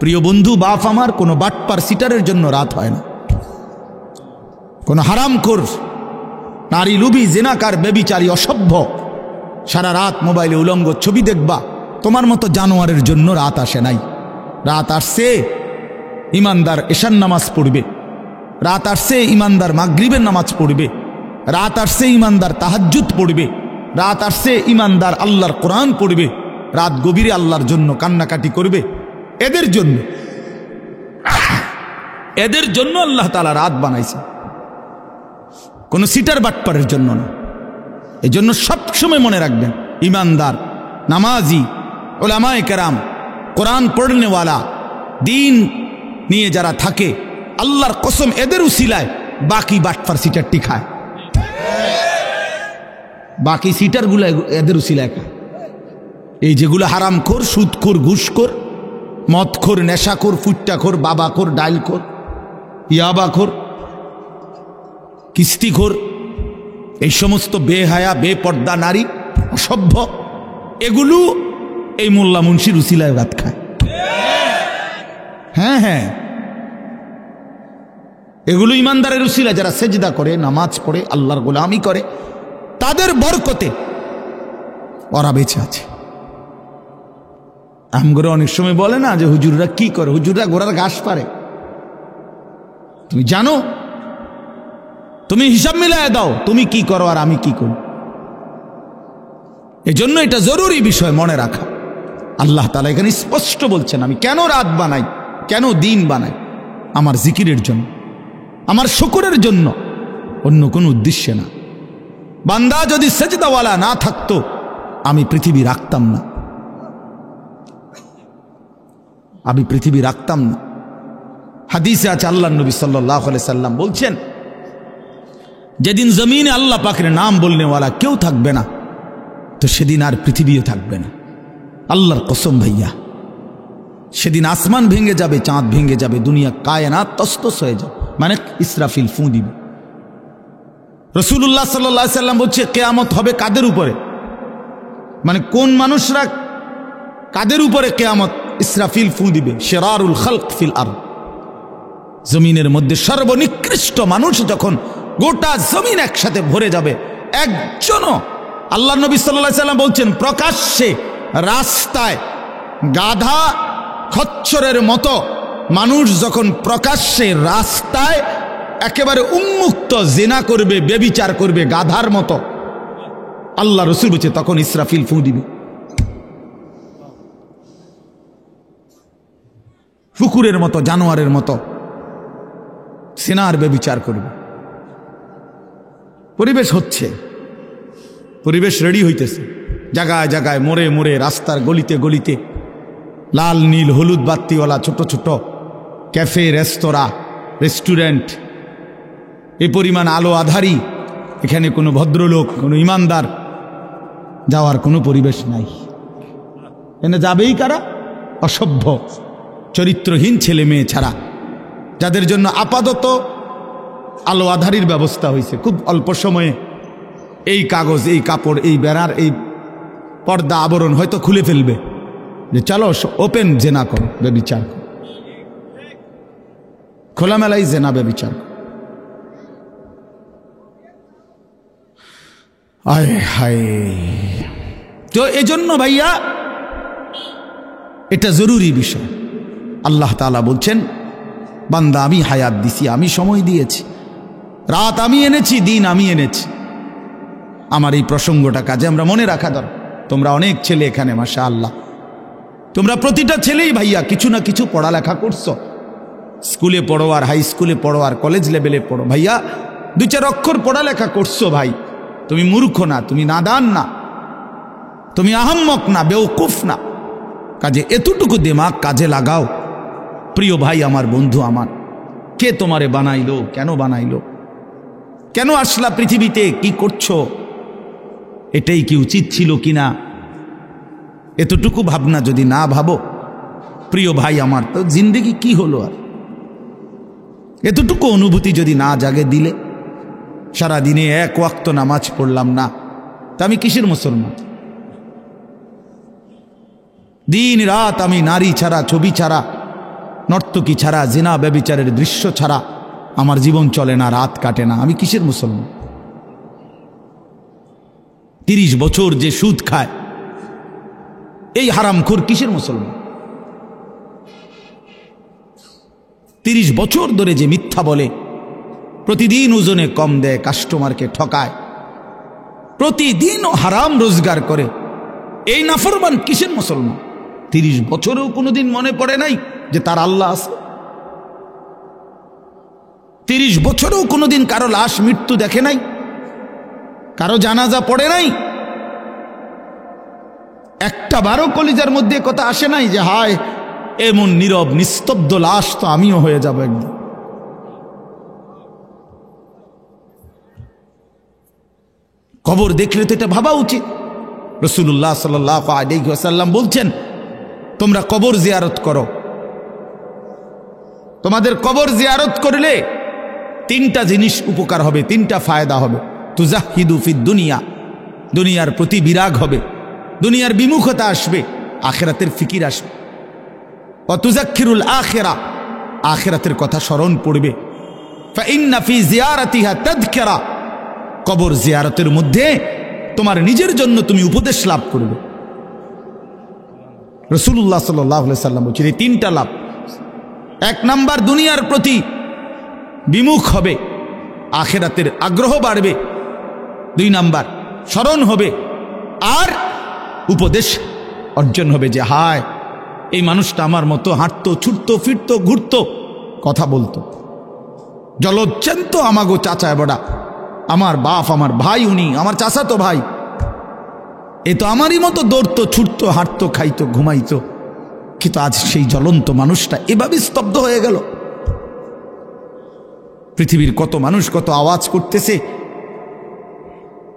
প্রিয় বন্ধু বাপ আমার, কোনো বাটপার সিটারের জন্য রাত হয় না। কোনো হারামখোর, নারী লুবি, জিনাকার, বেবিচারী, অসভ্য সারা রাত মোবাইলে উলঙ্গ ছবি দেখবা, তোমার মতো জানোয়ারের জন্য রাত আসে নাই। রাত আসছে ইমানদার এশার নামাজ পড়বে, রাত আসছে ইমানদার মাগরিবের নামাজ পড়বে, রাত আসছে ইমানদার তাহাজ্জুদ পড়বে, রাত আসছে ইমানদার আল্লাহর কোরআন পড়বে, রাত গভীরে আল্লাহর জন্য কান্নাকাটি করবে। এদের জন্য আল্লাহ তাআলা রাত বানাইছে, কোন সিটার বাটপারের জন্য না। এই জন্য সবসময় মনে রাখবেন, ইমানদার, নামাজি, উলামায়ে কেরাম, কোরআন পড়নেওয়ালা, দিন নিয়ে যারা থাকে, আল্লাহর কসম এদের উসিলায় বাকি বাটপার সিটারটি খায়, বাকি সিটারগুলো এদের উসিলায় খায়। এই যেগুলো হারামখোর, সুদখোর, ঘুষখোর, মদখোর, নেশাখোর, ফুট্টাখোর, বাবাখোর, ডাইলখোর, ইয়াবাখোর, কিস্তিখোর, এই সমস্ত বেহায়া বেপর্দা নারী, অসভ্য, এগুলো এই মোল্লা মুন্সির উসিলায় রাত খায়। হ্যাঁ হ্যাঁ, এগুলো ইমানদারের উসিলা, যারা সেজদা করে, নামাজ পড়ে, আল্লাহর গোলামি করে, তাদের বরকতে ওরা বেঁচে আছে। আমগরে অনেক সময় বলে না যে হুজুররা কি করে, হুজুররা ঘোড়ার ঘাস পারে। তুমি জানো? তুমি হিসাব মিলায় দাও, তুমি কি করো আর আমি কি করি। এজন্য এটা জরুরি বিষয় মনে রাখা। আল্লাহ তাআলা এখানে স্পষ্ট বলছেন, আমি কেন রাত বানাই, কেন দিন বানাই? আমার জিকিরের জন্য, আমার শুকরের জন্য, অন্য কোনো উদ্দেশ্যে না। বান্দা যদি সেজদাওয়ালা না থাকতো, আমি পৃথিবী রাখতাম না, আমি পৃথিবী রাখতাম না। হাদিসে আছে, আল্লাহর নবী সাল্লাল্লাহু আলাইহি সাল্লাম বলছেন, যেদিন জমিনে আল্লাহ পাকের নাম বলনেওয়ালা কেউ থাকবে না, তো সেদিন আর পৃথিবীও থাকবে না। আল্লাহর কসম ভাইয়া, সেদিন আসমান ভেঙে যাবে, চাঁদ ভেঙে যাবে, দুনিয়া কায়নাত তসতস হয়ে যাবে, মানে ইসরাফিল ফুঁ দিবে। রাসূলুল্লাহ সাল্লাল্লাহু আলাইহি সাল্লাম বলছে, কিয়ামত হবে কাদের উপরে, মানে কোন মানুষরা, কাদের উপরে কিয়ামত ইসরাফিল ফুঁ দিবে? শিরারুল খালক ফিল আরদ, জমিনের মধ্যে সর্বনিকৃষ্ট মানুষ যখন গোটা জমিন একসাথে ভরে যাবে, একজনও, আল্লাহ নবী সাল্লাল্লাহু আলাইহি সাল্লাম বলছেন, প্রকাশ্যে রাস্তায় গাধা খচ্চরের মতো মানুষ যখন প্রকাশ্যে রাস্তায় একেবারে উন্মুক্ত জিনা করবে, ব্যভিচার করবে গাধার মতো, আল্লাহ রাসূল বলছে তখন ইসরাফিল ফুঁ দিবে। কুকুরের মতো, জানোয়ারের মতো সিনার ব্যভিচার করবে। পরিবেশ হচ্ছে, পরিবেশ রেডি হইতেছে, জায়গায় জায়গায়, মোড়ে মোড়ে, রাস্তার গলিতে গলিতে লাল নীল হলুদ বাত্তিওয়ালা ছোট ছোট ক্যাফে, রেস্তোরাঁ, রেস্টুরেন্ট, এ পরিমাণ আলো আধারি, এখানে কোনো ভদ্রলোক, কোনো ইমানদার যাওয়ার কোনো পরিবেশ নাই। এনে যাবেই কারা? অসভ্য, চরিত্রহীন ছেলে মেয়ে ছাড়া, যাদের জন্য আপাতত আলো আধারির ব্যবস্থা হয়েছে। খুব অল্প সময়ে এই কাগজ, এই কাপড়, এই বেড়ার, এই পর্দা আবরণ হয়তো খুলে ফেলবে, যে চলো ওপেন জেনা করো, ব্যভিচার করো, খোলামেলাই জেনা ব্যভিচার করো। আয় হায়! তো এজন্য ভাইয়া এটা জরুরি বিষয়। আল্লাহ তাআলা বলছেন, বান্দা আমি হায়াত দিছি, আমি সময় দিয়েছি, রাত আমি এনেছি, দিন আমি এনেছি। আমার এই প্রসঙ্গটা কাজে আমরা মনে রাখা দরকার। তোমরা অনেক ছেলে এখানে, মাশাআল্লাহ, তোমরা প্রতিটা ছেলেই ভাইয়া কিছু না কিছু পড়ালেখা করছো। স্কুলে পড়ো, আর হাই স্কুলে পড়ো, আর কলেজ লেভেলে পড়ো। ভাইয়া 2-4 অক্ষর পড়ালেখা করছো ভাই, তুমি মূর্খ না, তুমি নাদান না, তুমি আহাম্মক না, বেওকুফ না। কাজে এতটুকু দিমাগ কাজে লাগাও। প্রিয় ভাই আমার, বন্ধু আমার, কে তোমারে বানাইলো, কেন বানাইলো, কেন আসলা পৃথিবীতে, কি করছো, এটাই কি উচিত ছিল কিনা, এতটুকু ভাবনা যদি না ভাবো, প্রিয় ভাই আমার, তো জিন্দেগি কি হলো? আর এতটুকু অনুভূতি যদি না জাগে দিলে, সারাদিনে 1 ওয়াক্ত নামাজ পড়লাম না, তা আমি কিসের মুসলমান? দিন রাত আমি নারী ছাড়া, ছবি ছাড়া, নর্তকী ছাড়া, জিনা ব্যভিচারের দৃশ্য ছাড়া আমার জীবন চলে না, রাত কাটে না। আমি কিসের মুসলমান? 30 বছর যে সুদ খায়, এই হারামখোর কিসের মুসলমান? 30 বছর ধরে যে মিথ্যা বলে, প্রতিদিন ওজনে কম দেয়, কাস্টমারকে ঠকায়, প্রতিদিন হারাম রোজগার করে, এই নাফরমান কিসের মুসলমান? 30 বছরেও কোনোদিন মনে পড়ে নাই যে তার আল্লাহ আছে? 30 বছরেও কোনোদিন কারো লাশ মৃত্যু দেখে নাই, কারো জানাজা পড়ে নাই, একটা বারো কলিজার মধ্যে কথা আসে নাই যে হায় এমন নীরব নিস্তব্ধ লাশ তো আমিও হয়ে যাব একদিন। কবর দেখলে তো এটা ভাবা উচিত। রাসূলুল্লাহ সাল্লাল্লাহু আলাইহি ওয়াসাল্লাম বলছেন, তোমরা কবর জিয়ারত করো। তোমাদের কবর জিয়ারত করলে 3টা জিনিস উপকার হবে, 3টা ফায়দা হবে। তুজাহিদু ফিদ দুনিয়া, দুনিয়ার প্রতি বিরাগ হবে, দুনিয়ার বিমুখতা আসবে, আখিরাতের ফিকির আসবে। ওয়া তুযাক্কিরুল আখিরা, আখিরাতের কথা স্মরণ পড়বে। ফা ইন্না ফি জিয়ারাতিহা তাযকিরা, কবর জিয়ারতের মধ্যে তোমার নিজের জন্য তুমি উপদেশ লাভ করবে। রাসূলুল্লাহ সাল্লাল্লাহু আলাইহি ওয়াসাল্লাম বলেছেন এই 3টা লাভ। 1 নাম্বার, দুনিয়ার প্রতি বিমুখ হবে, আখিরাতের আগ্রহ বাড়বে। 2 নাম্বার, স্মরণ হবে, আর উপদেশ অর্জন হবে যে হায় এই মানুষটা আমার মতো হাঁটতো, ছুটতো, ফিরতো, ঘুরতো, কথা বলতো, জলচ্ছেন্ত আমাগো চাচা বড়া, আমার বাপ, আমার ভাই, উনি আমার চাচাতো ভাই, এ তো আমারই মতো দৌড়তো, ছুটতো, হাঁটতো, খাইতো, ঘুমাইতো, কিন্তু আজ সেই জ্বলন্ত মানুষটা এভাবে স্তব্ধ হয়ে গেল। পৃথিবীর কত মানুষ কত আওয়াজ করতেছে,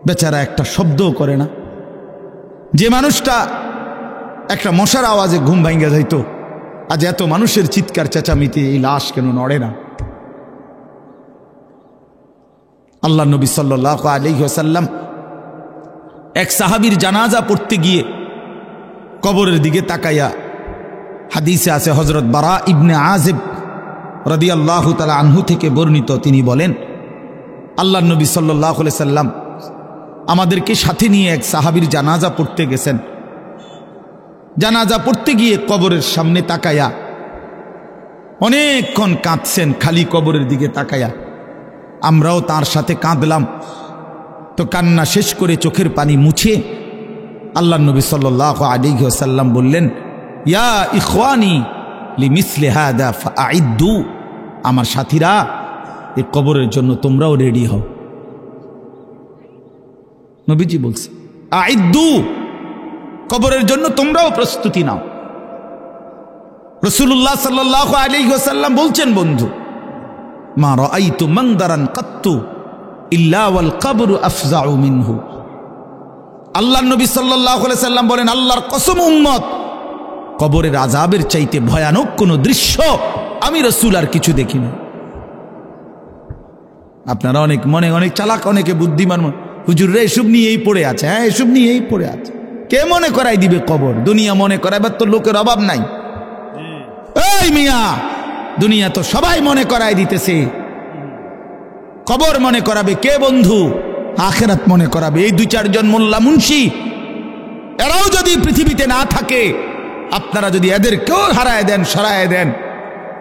বেচারা একটা শব্দও করে না। যে মানুষটা একটা মশার আওয়াজে ঘুম ভাঙ্গা যাইতো, আজ এত মানুষের চিৎকার চেঁচামেচি, এই লাশ কেন নড়ে না? আল্লাহ নবী সাল্লাল্লাহু আলাইহি ওয়াসাল্লাম এক সাহাবীর জানাজা পড়তে গিয়ে কবরের দিকে তাকাইয়া, হাদিসে আছে হযরত বারা ইবনে আযিব রাদিয়াল্লাহু তাআলা আনহু থেকে বর্ণিত, তিনি বলেন আল্লাহ নবী সাল্লাল্লাহু আলাইহি সাল্লাম আমাদেরকে সাথে নিয়ে এক সাহাবীর জানাজা পড়তে গেছেন। জানাজা পড়তে গিয়ে কবরের সামনে তাকায়া অনেকক্ষণ কাঁদছেন, খালি কবরের দিকে তাকায়া। আমরাও তার সাথে কাঁদলাম। তো কান্না শেষ করে চোখের পানি মুছে আল্লাহ নবী সাল্লাল্লাহু আলাইহি ওয়াসাল্লাম বললেন, ইয়া ইখওয়ানি লিমিসলি হাদা ফাআইদ্দু, আমার সাথীরা এই কবরের জন্য তোমরাও রেডি হও। নবীজি বলছে আইদ্দু, কবরের জন্য তোমরাও প্রস্তুতি নাও। রাসূলুল্লাহ সাল্লাল্লাহু আলাইহি ওয়াসাল্লাম বলছেন, বন্ধু, মা রাআইতু মানদারান কাত্তু ইল্লা ওয়াল কবরু আফজাউ মিনহু। আল্লাহর নবী সাল্লাল্লাহু আলাইহি ওয়াসাল্লাম বলেন, আল্লাহর কসম উম্মত, কবরের আযাবের চাইতে ভয়ানক কোন দৃশ্য আমি রাসূল আর কিছু দেখি না। আপনারা অনেক চালাক, অনেকে বুদ্ধিমান, হুজুর রে এসব নিয়েই পড়ে আছে। হ্যাঁ, এসব নিয়েই পড়ে আছে। কে মনে করাই দিবে কবর? দুনিয়া মনে করাইবার তো লোকের অভাব নাই। এই মিয়া, দুনিয়া তো সবাই মনে করাই দিতেছে। কবর মনে করাবে কে বন্ধু? আখিরাত মনে করাবে এই 2-4 জন মোল্লা মুন্সি। এরাও যদি পৃথিবীতে না থাকে, আপনারা যদি এদেরকেও হারায় দেন, সরায় দেন,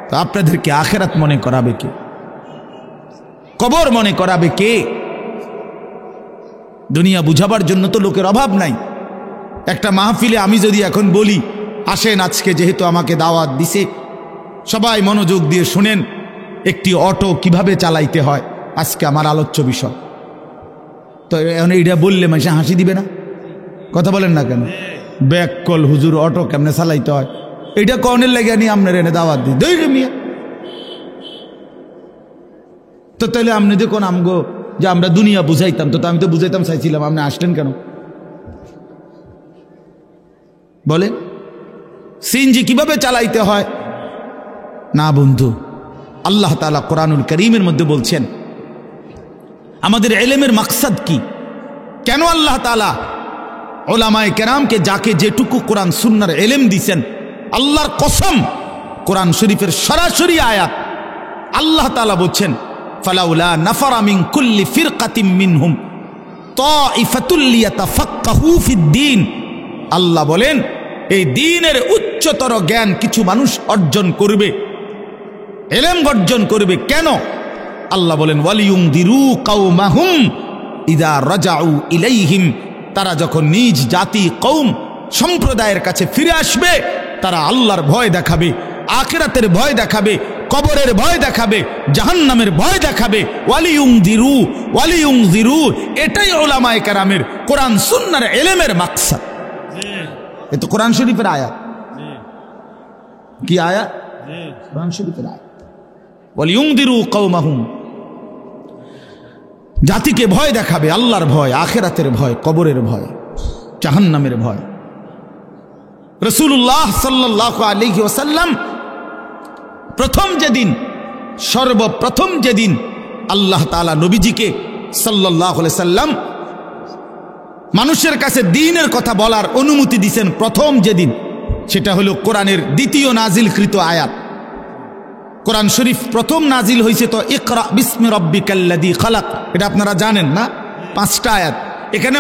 তো আপনাদেরকে আখিরাত মনে করাবে কে? কবর মনে করাবে কে? দুনিয়া বুঝাবার জন্য তো লোকের অভাব নাই। একটা মাহফিলে আমি যদি এখন বলি, আসেন আজকে যেহেতু আমাকে দাওয়াত দিছে, সবাই মনোযোগ দিয়ে শুনেন একটি অটো কিভাবে চালাইতে হয়, আজকে আমার আলোচ্য বিষয়। তো এইটা বললে মাসে হাসি দিবে না? কথা বলেন না কেন? ব্যাককল হুজুর, অটো কেমনে চালাইতে হয় এইটা কনের লেগে নিয়ে আপনার এনে দাওয়াত দিই দৈরে মিয়া। তো তাহলে আপনি দেখুন আমগো যে আমরা দুনিয়া বুঝাইতাম, তো আমি তো বুঝাইতাম চাইছিলাম, আপনি আসলেন কেন বলে? সিএনজি কিভাবে চালাইতে হয় না বন্ধু, আল্লাহ তাআলা কোরআনুল কারীমের মধ্যে বলছেন আমাদের ইলমের মাকসাদ কি, কেন আল্লাহ তাআলা উলামায়ে কেরামকে যাকে যেটুকু কোরআন সুন্নাহর ইলম দিয়েছেন, আল্লাহর কসম কোরআন শরীফের সরাসরি আয়াত। আল্লাহ তাআলা বলছেন ফালাউলা নাফারা মিন কুল্লি ফিরকাতিম মিনহুম তাইফাতুল লিয়াতাফাক্কাহু ফিদ্দীন। আল্লাহ বলেন এই দ্বীনের উচ্চতর জ্ঞান কিছু মানুষ অর্জন করবে, ইলম অর্জন করবে। কেন? আল্লাহ বলেন ওয়ালিয়ুনদিরু কওমাহুম ইযা রাজাউ ইলাইহিম, তারা যখন নিজ জাতি কওম সম্প্রদায়ের কাছে ফিরে আসবে তারা আল্লাহর ভয় দেখাবে, আখিরাতের ভয় দেখাবে, কবরের ভয় দেখাবে, জাহান্নামের ভয় দেখাবে। ওয়ালিয়ুনদিরু এটাই উলামায়ে কেরামের কোরআন সুন্নাহর ইলমের মাকসাদ। এ তো কোরআন শরীফের আয়াত। কি আয়াত? কোরআন শরীফের আয়াত। ওয়ালিয়ুনদিরু কওমাহুম, জাতিকে ভয় দেখাবে, আল্লাহর ভয়, আখিরাতের ভয়, কবরের ভয়, জাহান্নামের ভয়। রাসূলুল্লাহ সাল্লাল্লাহু আলাইহি ওয়াসাল্লাম সর্বপ্রথম যেদিন আল্লাহ তাআলা নবীজিকে সাল্লাল্লাহু আলাইহি সাল্লাম মানুষের কাছে দ্বীনের কথা বলার অনুমতি দিয়েছেন, প্রথম যেদিন, সেটা হলো কোরআনের দ্বিতীয় নাজিলকৃত আয়াত। কোরআন শরীফ প্রথম নাজিল হয়েছে তো ইকরা বিসমি রাব্বিকাল্লাযী খালাক, এটা আপনারা জানেন না? 5টা আয়াত এখানে।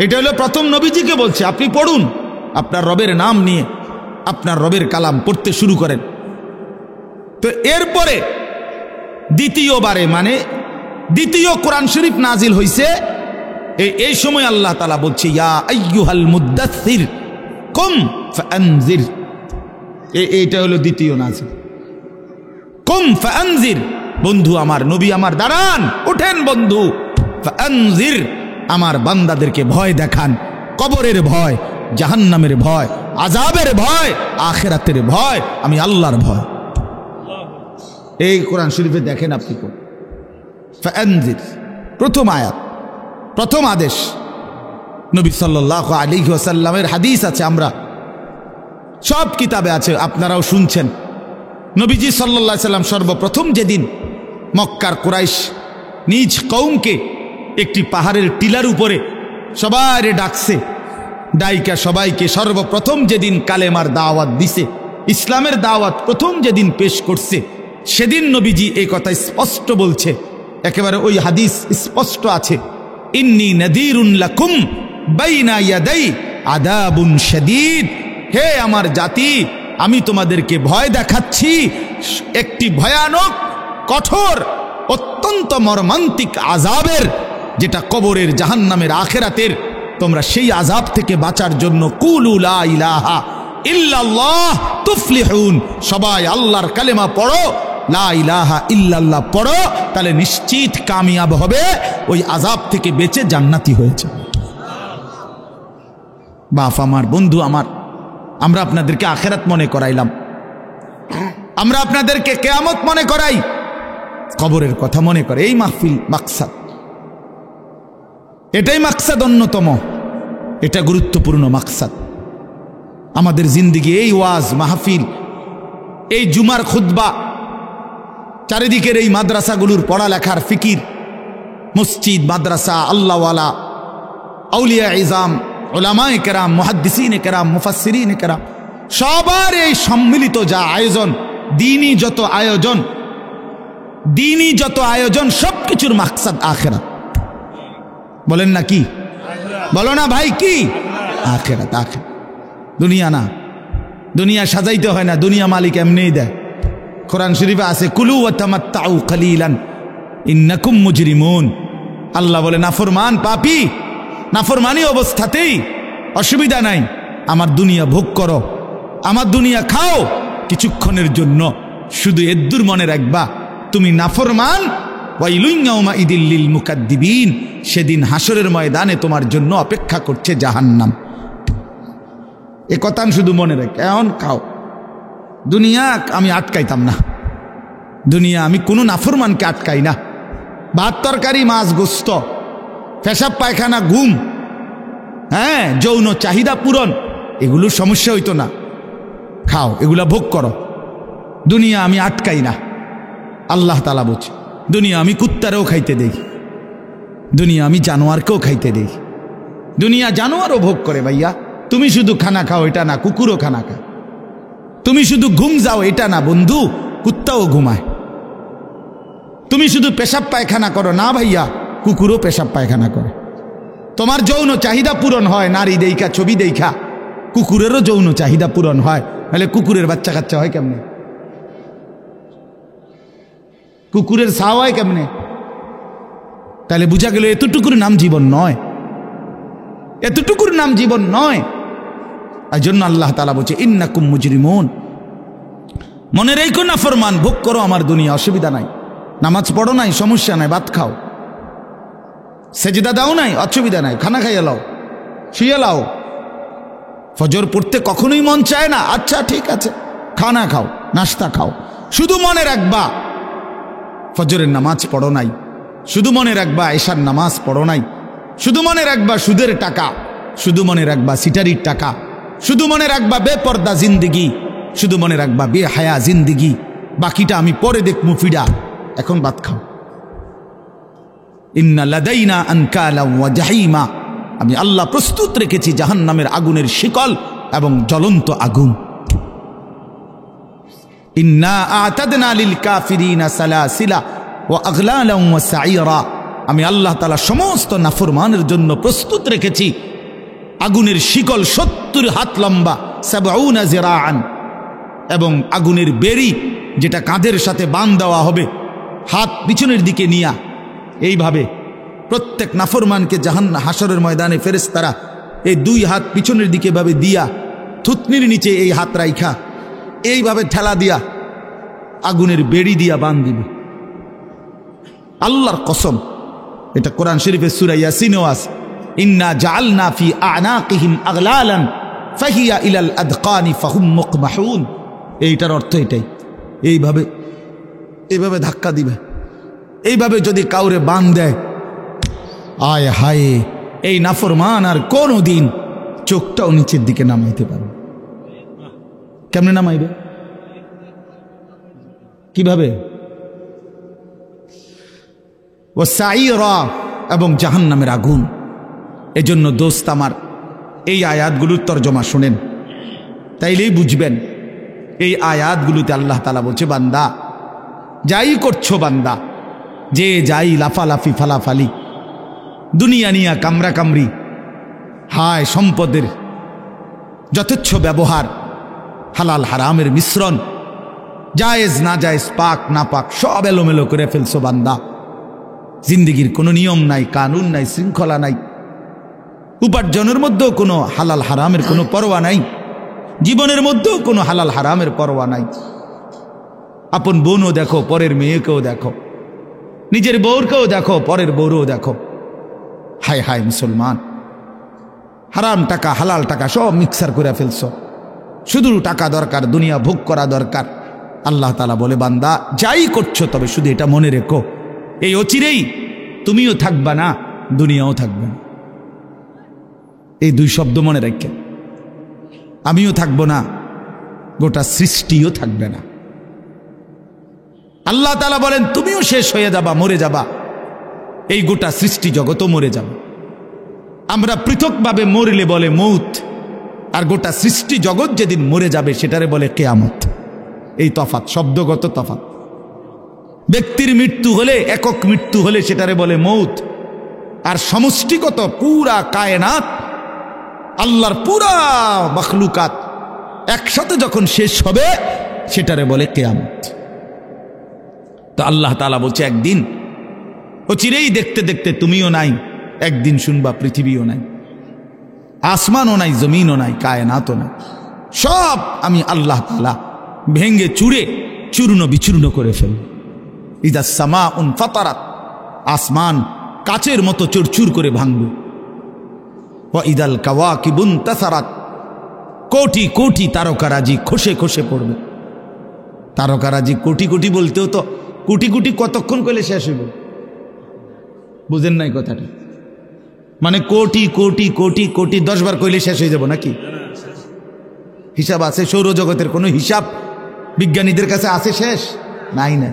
এটা হলো প্রথম নবীজিকে বলছে আপনি পড়ুন, আপনার রবের নাম নিয়ে আপনার রবের কালাম পড়তে শুরু করেন। তো এরপরে দ্বিতীয়বারে মানে দ্বিতীয় কোরআন শরীফ নাজিল হয়েছে এই সময় আল্লাহ তাআলা বলছে ইয়া আইয়ুহাল মুদ্দাসসির কুম ফাআনজির। এইটা হলো দ্বিতীয় নাজিল। কুম ফাআনজির, বন্ধু আমার, নবী আমার, দাঁড়ান, ওঠেন বন্ধু। ফাআনজির, আমার বান্দাদেরকে ভয় দেখান, কবরের ভয়, জাহান্নামের ভয়, আযাবের ভয়, আখিরাতের ভয়, আমি আল্লাহর ভয়। এই কোরআন শরীফে দেখেন আপনি কোন ফাআনজির, প্রথম আয়াত, প্রথম আদেশ। নবী সাল্লাল্লাহু আলাইহি ওয়াসাল্লামের হাদিস আছে, আমরা সব কিতাবে আছে, আপনারাও শুনছেন। নবীজি সাল্লাল্লাহু আলাইহি সাল্লাম সর্বপ্রথম যেদিন মক্কার কুরাইশ নিজ কওমকে একটি পাহাড়ের টিলার উপরে সবাই ডাকছে, ডাইকা সবাইকে সর্বপ্রথম যেদিন কালেমার দাওয়াত দিছে, ইসলামের দাওয়াত প্রথম যেদিন পেশ করছে, সেদিন নবীজি এই কথা স্পষ্ট বলছে, একেবারে ওই হাদিস স্পষ্ট আছে, ইন্নী নাযীরুন লাকুম বাইনা ইয়াদাই আযাবুন শাদীদ। হে আমার জাতি, আমি তোমাদেরকে ভয় দেখাচ্ছি একটি ভয়ানক, কঠোর, অত্যন্ত মর্মান্তিক আযাবের, যেটা কবরের, জাহান্নামের, আখিরাতের। তোমরা সেই আযাব থেকে বাঁচার জন্য কুলু লা ইলাহা ইল্লাল্লাহ তুফলিহুন, সবাই আল্লাহর কালেমা পড়ো, লা ইলাহা ইল্লাল্লাহ পড়ো, তাহলে নিশ্চিত কামিয়াব হবে, ওই আযাব থেকে বেঁচে জান্নাতি হয়েছে। বাপ আমার, বন্ধু আমার, আমরা আপনাদেরকে আখিরাত মনে করাইলাম, আমরা আপনাদেরকে কিয়ামত মনে করাই, কবরের কথা মনে করে। এই মাহফিল মাকসাদ, এটাই মাকসাদ অন্যতম, এটা গুরুত্বপূর্ণ মাকসাদ আমাদের জিন্দেগি। এই ওয়াজ মাহফিল, এই জুমার খুতবা, চারিদিকের এই মাদ্রাসাগুলোর পড়ালেখার ফিকির, মসজিদ, মাদ্রাসা, আল্লাহওয়ালা, আউলিয়া ইজাম, উলামায়ে কেরাম, মুহাদ্দিসিনে কেরাম, মুফাসসিরিনে কেরাম, সবার এই সম্মিলিত যা আয়োজন, দ্বীনি যত আয়োজন, সবকিছুর মাকসাদ আখিরাত। বলেন না কি? বলো না ভাই, কি? আখিরাত, আখিরাত, দুনিয়া না। দুনিয়া সাজাইতে হয় না, দুনিয়া মালিক এমনিই দেয়। কোরআন শরীফে আছে কুলু ওয়া তামাত্তাউ কালিলান ইন্নাকুম মুজরিমুন। আল্লাহ বলে নাফরমান, পাপী, নাফরমানি অবস্থাতেই অসুবিধা নাই, আমার দুনিয়া ভোগ করো, আমার দুনিয়া খাও কিছুক্ষণের জন্য, শুধু এদ্দুর মনে রাখবা তুমি নাফরমান। ওয়াইলুন ইয়াউমাইদিল লিল মুকাদ্দিবিন, সেদিন হাসরের ময়দানে তোমার জন্য অপেক্ষা করছে জাহান্নাম। এ কথা শুধু মনে রাখ, এখন খাও। দুনিয়া আমি আটকাইতাম না, দুনিয়া আমি কোনো নাফরমানকে আটকাই না। ভাত তরকারি, মাছ, গোস্ত, পেশাব পায়খানা, ঘুম, হ্যাঁ, যৌন চাহিদা পূরণ, এগুলো সমস্যা হইতো না, খাও, এগুলা ভোগ করো। দুনিয়া আমি আটকাই না। আল্লাহ তাআলা বলছে দুনিয়া আমি কুত্তারেও খাইতে দেই, দুনিয়া আমি জানোয়ারকেও খাইতে দেই। দুনিয়া জানোয়ারও ভোগ করে ভাইয়া, তুমি শুধু খানা খাও এটা না, কুকুরও খানা খায়। তুমি শুধু ঘুম যাও এটা না বন্ধু, কুত্তাও ঘুমায়। তুমি শুধু পেশাব পায়খানা করো না ভাইয়া, কুকুরও পেশাব পায়খানা করে। তোমার যৌন চাহিদা পূরণ হয় নারী দেখা, ছবি দেখা, কুকুরেরও যৌন চাহিদা পূরণ হয়। তাহলে কুকুরের বাচ্চা কাচ্চা হয় কেমনে? কুকুরের ছাও হয় কেমনে? তাহলে বুঝা গেল এতটুকুর নাম জীবন নয়, এতটুকুর নাম জীবন নয়। এই জন্য আল্লাহ তাআলা বলছে ইন্নাকুম মুজরিমুন, মনে রেখো না ফরমান, ভোগ করো আমার দুনিয়া, অসুবিধা নাই। নামাজ পড়ো নাই, সমস্যা নাই, ভাত খাও। সেজদা দাও নাই, অসুবিধা নাই, খানা খাইয়ে লাও, শুয়ে লাও। ফজর পড়তে কখনোই মন চায় না, আচ্ছা ঠিক আছে, খানা খাও, নাস্তা খাও। শুধু মনে রাখবা ফজরের নামাজ পড়ো নাই, শুধু মনে রাখবা এশার নামাজ পড়ো নাই, শুধু মনে রাখবা সুদের টাকা, শুধু মনে রাখবা সিটারির টাকা, শুধু মনে রাখবা বেপর্দা জিন্দিগি, শুধু মনে রাখবা বেহায়া জিন্দিগি। বাকিটা আমি পরে দেখবো ফিডা, এখন ভাত খাও। ইন্না লাদাইনা আনকালা ওয়া জাহিমা, আমি আল্লাহ প্রস্তুত রেখেছি জাহান্নামের আগুনের শিকল এবং জ্বলন্ত আগুন। ইন্না আ'তাদনা লিল কাফিরিনা সালাসিলা ওয়া আগলালান ওয়া সাইরা, আমি আল্লাহ তাআলা সমস্ত নাফরমানের জন্য প্রস্তুত রেখেছি আগুনের শিকল 70 হাত লম্বা, 70 জিরাআন, এবং আগুনের বেড়ি যেটা কাঁধের সাথে বাঁধ দেওয়া হবে, হাত পিছনের দিকে নিয়া। এইভাবে প্রত্যেক নাফরমানকে হাশরের ময়দানে ফেরেশতারা এই 2 হাত পিছনের দিকে ভাবে দিয়া, থুতনির নিচে এই হাত রাইখা এইভাবে ঠেলা দিয়া আগুনের বেড়ি দিয়া বাঁধ দিবে। আল্লাহর কসম, এটা কোরআন শরীফের সূরা ইয়াসিনেও আছে, ইন্না জাআলনা ফি আ'নাকিহিম আগলালান ফাহিয়া ইলাল আদকানি ফাহুম মুকমাহুন। এইটার অর্থ এটাই, এইভাবে এইভাবে ধাক্কা দিবে। এইভাবে যদি কাউরে বাঁধ দেয়, আয় হায়, এই নাফরমান আর কোনো দিন চোখটাও নিচের দিকে নামাইতে পারবে। কেমনে নামাইবে? কিভাবে? ও সাইরা, এবং জাহান্নামের আগুন। এজন্য দোস্ত আমার, এই আয়াতগুলোর তরজমা শুনেন, তাইলেই বুঝবেন। এই আয়াতগুলোতে আল্লাহ তাআলা বলছে, বান্দা যাই করছো, বান্দা যে যাই লাফালাফি ফালাফালি, দুনিয়া নিয়া কামরা কামরি, হায় সম্পদের যথেচ্ছ ব্যবহার, হালাল হারামের মিশ্রণ, জায়েজ না জায়েজ, পাক না পাক, সব এলোমেলো করে ফেলছো বান্দা। জিন্দিগির কোনো নিয়ম নাই, কানুন নাই, শৃঙ্খলা নাই, উপার্জনের মধ্যেও কোনো হালাল হারামের কোনো পরোয়া নাই, জীবনের মধ্যেও কোনো হালাল হারামের পরোয়া নাই। আপন বোনও দেখো, পরের মেয়েকেও দেখো, নিজের বউরকেও দেখো, পরের বউরও দেখো। হায় হায় মুসলমান, হারাম টাকা হালাল টাকা সব মিক্সার করে ফেলছো। শুধু টাকা দরকার, দুনিয়া ভোগ করা দরকার। আল্লাহ তাআলা বলে, বান্দা যাই করছো, তবে শুধু এটা মনে রেখো, এই অচিরেই তুমিও থাকবা না, দুনিয়াও থাকবে না। এই 2 শব্দ মনে রাখেন, আমিও থাকবো না, গোটা সৃষ্টিও থাকবে না। আল্লাহ তাআলা বলেন তুমিও শেষ হয়ে যাবা, মরে যাবা, এই গোটা সৃষ্টি জগতও মরে যাবে। আমরা পৃথকভাবে মরলে বলে মৌত, আর গোটা সৃষ্টি জগৎ যেদিন মরে যাবে সেটারে বলে কিয়ামত। এই তফাৎ, শব্দগত তফাৎ। ব্যক্তির মৃত্যু হলে, একক মৃত্যু হলে সেটারে বলে মৌত, আর সমষ্টিগত পুরা কায়নাত, আল্লাহর পুরা মখলুকাত একসাথে যখন শেষ হবে সেটারে বলে কিয়ামত। তো আল্লাহ তাআলা বলছে, একদিন অচিরেই দেখতে দেখতে তুমিও নাই, একদিন শুনবা পৃথিবীও নাই, আসমানও নাই, জমিনও নাই, কায়নাতও নাই, সব আমি আল্লাহ তাআলা ভেঙ্গে চুরে চূর্ণ বিচূর্ণ করে ফেলব। ইদা সামাউন ফাতারাত, আসমান কাচের মতো চুরচুর করে ভাঙবে। ওয়া ইদাল কাওয়াকিবুন তাসারাত, কোটি কোটি তারকারাজি খসে খসে পড়বে। তারকারাজি কোটি কোটি বলতেও তো কোটি কোটি কতক্ষণ করলে শেষ হইব? বুঝেন নাই কথাটা? মানে কোটি কোটি কোটি কোটি 10 বার কইলে শেষ হয়ে যাব নাকি? হিসাব আছে? সৌরজগতের কোনো হিসাব বিজ্ঞানীদের কাছে আছে শেষ? নাই, না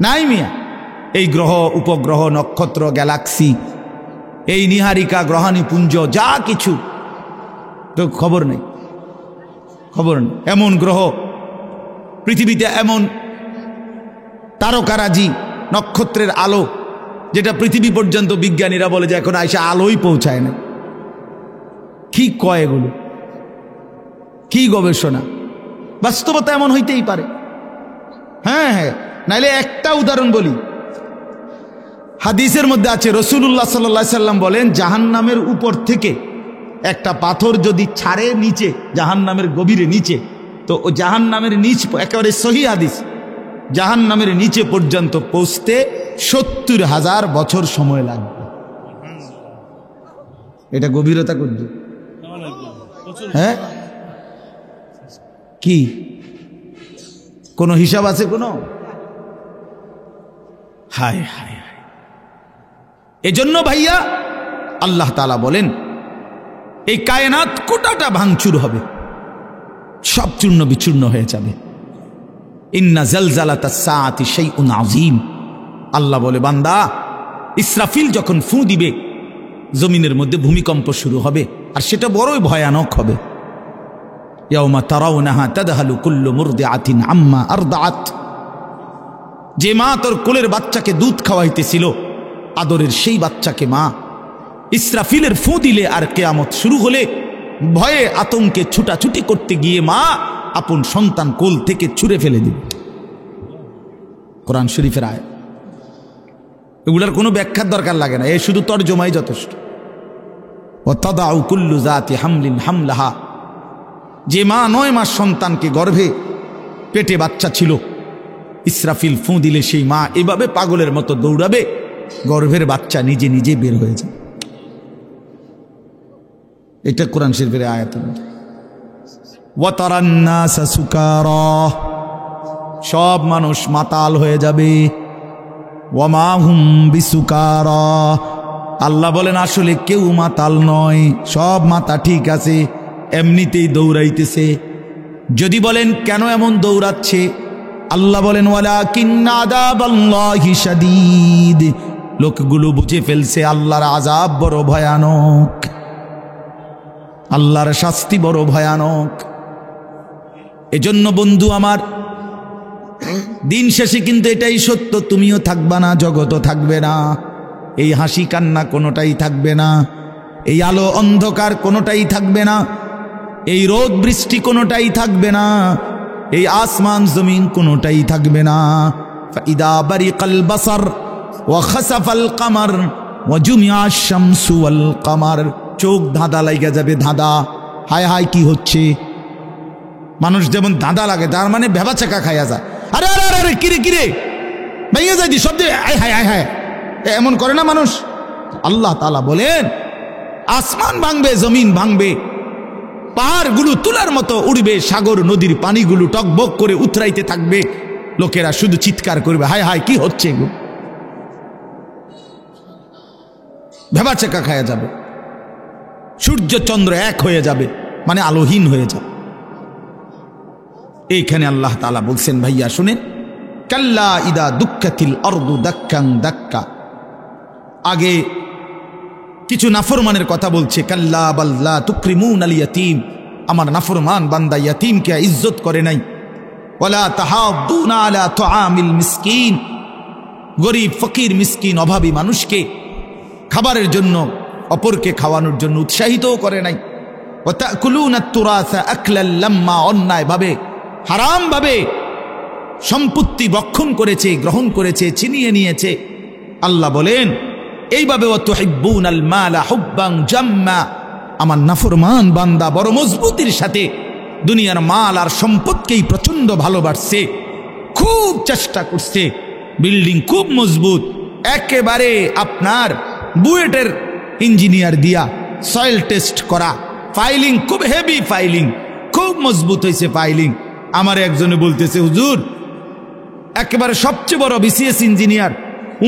নাই মিয়া। এই গ্রহ উপগ্রহ নক্ষত্র গ্যালাক্সি, এই নিহারিকা গ্রহাণুপুঞ্জ যা কিছু তো খবর নেই, খবর নেই। এমন গ্রহ পৃথিবীতে এমন তারকারাজি নক্ষত্রের আলো যেটা পৃথিবী পর্যন্ত বিজ্ঞানীরা বলে যে এখন আইসা আলোই পৌঁছায় না। কি কয় এগুলো, কি গবেষণা? বাস্তবতা এমন হইতেই পারে। হ্যাঁ হ্যাঁ, নাইলে একটা উদাহরণ বলি। হাদিসের মধ্যে আছে রাসূলুল্লাহ সাল্লাল্লাহু আলাইহি সাল্লাম বলেন, জাহান্নামের উপর থেকে একটা পাথর যদি ছাড়ে নিচে, জাহান্নামের গভীরে নিচে, তো ও জাহান্নামের নিচ, একেবারে সহিহ হাদিস, জাহান্নামের নিচে পর্যন্ত পৌঁছতে ৭০,০০০ বছর সময় লাগবে। এটা গভীরতা করবে। হ্যাঁ, কি কোন হিসাব আছে কোন? হায় হায় হায়। এজন্য ভাইয়া আল্লাহ তাআলা বলেন এই কায়নাত কোটাটা ভাঙচুর হবে, সব চূর্ণ বিচূর্ণ হয়ে যাবে। ইন্না জালজালাতাস সাআতি শাইউন আযীম। আল্লাহ বলে, বান্দা ইসরাফিল যখন ফু দিবে জমিনের মধ্যে ভূমিকম্প শুরু হবে, আর সেটা বড়ই ভয়ানক হবে। ইয়াউমা তারাউনাহা তাদহালু কুল্লু মুরদিআতিন আম্মা আরদাআত। যে মা তোর কোলের বাচ্চাকে দুধ খাওয়াইতেছিল, আদরের সেই বাচ্চাকে মা ইসরাফিলের ফু দিলে আর কিয়ামত শুরু হলে ভয়ে আতঙ্কে ছুটাছুটি করতে গিয়ে মা আপন সন্তান কোল থেকে ছুঁড়ে ফেলে দিবে। কোরআন শরীফের আয়াত। এগুলার কোনো ব্যাখ্যার দরকার লাগে না, এ শুধু তর্জমাই যথেষ্ট। ওয়াতাদাউ কুল্লু যাতি হামলিন হামলাহা। যে মা 9 মাস সন্তানকে গর্ভে পেটে বাচ্চা ছিল, ইসরাফিল ফু দিলে সেই মা এভাবে পাগলের মতো দৌড়াবে, গর্ভের বাচ্চা নিজে নিজে বের হয়ে যাবে। এটা কোরআন শরীফের আয়াত। ওয়াতারান নাসা সুকারা। সব মানুষ মাতাল হয়ে যাবে। ওয়ামা হুম বিসুকারা। আল্লাহ বলেন আসলে কেউ মাতাল নয়, সব মাথা ঠিক আছে, এমনিতেই দৌড়াইতেছে। যদি বলেন কেন এমন দৌড়াচ্ছে, আল্লাহ বলেন ওয়ালাকিন্না আযাবাল্লাহি শাদীদ। লোকগুলো বুঝে ফেলছে আল্লাহর আযাব বড় ভয়ানক, আল্লাহর শাস্তি বড় ভয়ানক। এজন্য বন্ধু আমার, দিন শেষে কিন্তু এটাই সত্য, তুমিও থাকবা না, জগতও থাকবে না, এই হাসি কান্না কোনোটাই থাকবে না, এই আলো অন্ধকার কোনোটাই থাকবে না, এই রোদ বৃষ্টি কোনোটাই থাকবে না, এই আসমান জমিন কোনোটাই থাকবে না। ফাইদা বারিকাল বাসার ওয়া খাসাফাল কামার ওয়া জুমিআশ শামসু ওয়াল কামার। চোখ ধাঁধা লাগা যাবে, ধাঁধা। হায় হায় কি হচ্ছে? মানুষ যেমন ধাঁধা লাগে, তার মানে ভেবা চাকা খাইয়া যায়। আরে আরে আরে কিরে কিরে ভেঙে যায় দি শব্দে, হায় হায় হায় হায়, এমন করে না মানুষ। আল্লাহ তাআলা বলেন আসমান ভাঙবে, জমিন ভাঙবে, পাহাড়গুলো তুলার মতো উড়বে, সাগর নদীর পানিগুলো টকবক করে উতরাইতে থাকবে, লোকেরা শুধু চিৎকার করবে হায় হায় কি হচ্ছে এগুলো। ভেবা চাকা খায়া যাবে, সূর্য চন্দ্র এক হয়ে যাবে, মানে আলোহীন হয়ে যাবে। এইখানে আল্লাহ তাআলা বলছেন ভাইয়া শুনেন, কাল্লা ইদা দুক্কাতিল আরদু দাক্কান দাক্কা। আগে কিছু নাফরমানের কথা বলছে, কাল্লা বাল্লা তুকরিমুনাল ইয়াতীম। আমার নাফরমান বান্দা ইয়াতীমকে ইজ্জত করে নাই। ওয়ালা তাহাদ্দুনা আলা তুআমিল মিসকিন। গরীব ফকির মিসকিন অভাবী মানুষকে খাবারের জন্য, অপরকে খাওয়ানোর জন্য উৎসাহিতও করে নাই। ওয়া তাকুলুনাত তুরাসা আকলাল লাম্মা। অন্যায়ভাবে হারামভাবে সম্পত্তি ভক্ষণ করেছে, গ্রহণ করেছে, ছিনিয়ে নিয়েছে। আল্লাহ বলেন এইভাবে ওয়া তুহিব্বুনাল মালা হুব্বান জাম্মা। আমার নাফরমান বান্দা বড় মজবুতির সাথে দুনিয়ার মাল আর সম্পদকেই প্রচন্ড ভালোবাসছে, খুব চেষ্টা করছে, বিল্ডিং খুব মজবুত, একেবারে আপনার বুয়েটের ইঞ্জিনিয়ার দিয়া সয়েল টেস্ট করা, ফাইলিং খুব হেভি, ফাইলিং খুব মজবুত হয়েছে ফাইলিং। আমার একজনে বলতেছে হুজুর একেবারে সবচেয়ে বড় বিসিএস ইঞ্জিনিয়ার,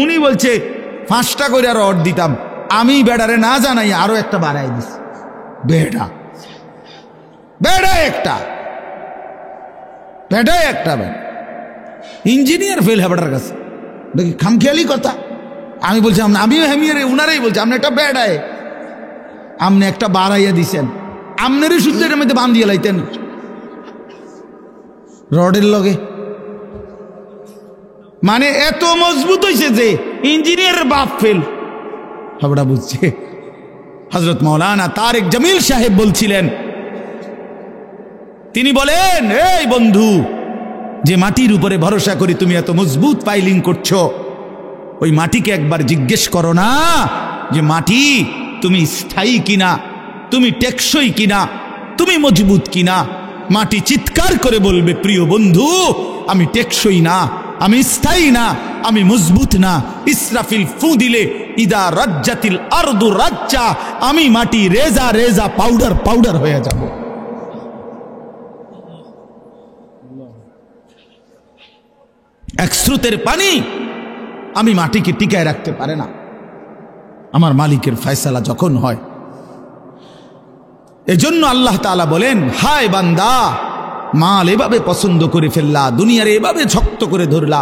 উনি বলছে 5টা করে আর অর্ড দিতাম, আমি বেড়ারে না জানাই আরো একটা বাড়াই দিস। বেড়া বেড়া একটা বেড়ায় একটা ইঞ্জিনিয়ার ফেল হেবাটার কাছে দেখি খামখেয়ালি কথা। আমি বলছি আমিও হেমিয়ারে, উনারাই বলছে আপনি একটা বেড়ায়, আপনি একটা বাড়াইয়া দিছেন, আপনারই সূত্রের মধ্যে বান্ধিয়ে লাইতেন রডের লগে। মানে এত মজবুত হয়েছে যে ইঞ্জিনিয়ারের বাপ ফেল। হাবড়া বুঝছে। হযরত মাওলানা তারেক জামিল সাহেব বলছিলেন, তিনি বলেন, এই বন্ধু, যে মাটির উপরে ভরসা করে তুমি এত মজবুত পাইলিং করছো, ওই মাটিকে একবার জিজ্ঞেস করো না যে মাটি তুমি স্থায়ী কিনা, তুমি টেকসই কিনা, তুমি মজবুত কিনা। মাটি চিৎকার করে বলবে, প্রিয় বন্ধু, আমি টেকসই না, আমি স্থায়ী না, আমি মজবুত না। ইসরাফিল ফু দিলে ইদা রাজ্জাতিল আরদু রাজ্জা, আমি মাটি রেজা রেজা পাউডার পাউডার হয়ে যাব। এক স্রোতের পানি আমি মাটিকে টিকায় রাখতে পারে না। আমার মালিকের ফয়সালা যখন হয়, এজন্য আল্লাহ তাআলা বলেন, হায় বান্দা, মাল এভাবে পছন্দ করে ফেললা, দুনিয়ার এভাবে শক্ত করে ধরলা।